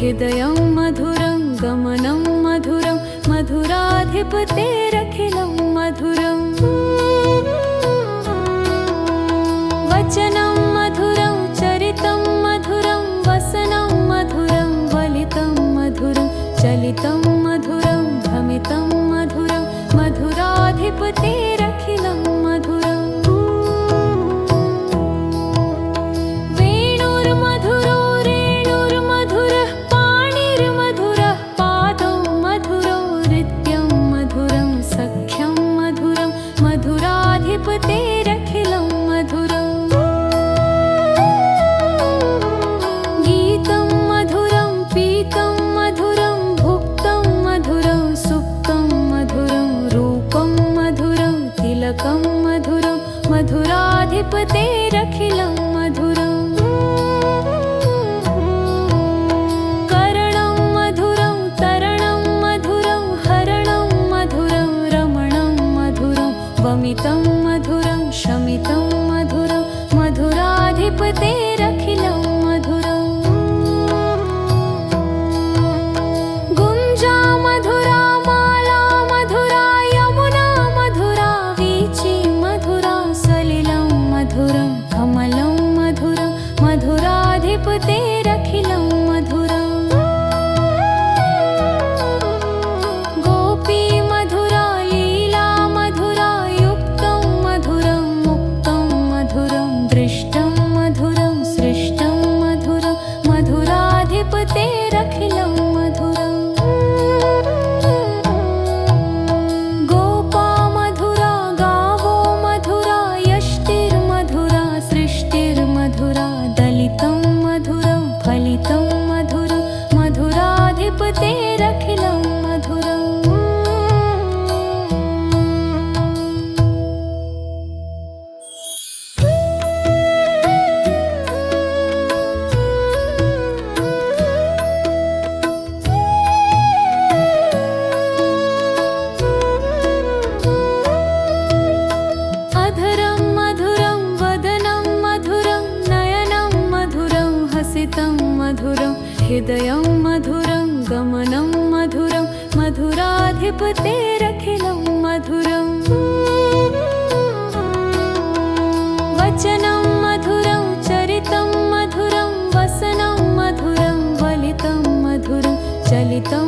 हृदयं मधुरं गमनं मधुरं मधुराधिपतेरखिलं मधुरम् वचनं मधुरं चरितं मधुरं वसनं मधुरं वलितं मधुरं चलितं मधुरं भ्रमितं मधुरं मधुराधिपतेरखिलं मधुरम् वेणुर्मधुरो रेणुर्मधुरः पाणिर्मधुरः पादौ मधुरो नृत्यं मधुरं सख्यं मधुरं मधुराधिपतेरखिलं मधुरम् गीतं मधुरं पीतं मधुरं भुक्तं मधुरं सुप्तं मधुरं रूपं मधुरं तिलकं मधुरं मधुराधिपतेरखिलं मधुरम् करणं मधुरं तरणं मधुरं हरणं मधुरं रमणं मधुरं वमितं मधुरं शमितं मधुरं मधुराधिपतेरखिलं मधुरम् गुञ्जा मधुरा माला मधुरा यमुना मधुरा वीची मधुरा सलिलं मधुरं कमलं मधुरं मधुराधिपतेरखिलं मधुरम् गोपी मधुरा लीला मधुरा युक्तं मधुरं मुक्तं मधुरं दृष्टं मधुरं सृष्टं मधुरं मधुराधिपतेरखिलं मधुरम् गोपा मधुरा गावो मधुरा यष्टिर्मधुरा सृष्टिर्मधुरा दलितं मधुरं फलितं मधुरं मधुराधिपतेरखिलं मधुरम् अधरं मधुरं वदनं मधुरं नयनं मधुरं हसितं मधुरं हृदयं मधुरं गमनं मधुरं मधुराधिपतेरखिलं मधुरम् वचनं मधुरं चरितं मधुरं वसनं मधुरं वलितं मधुरं चलितं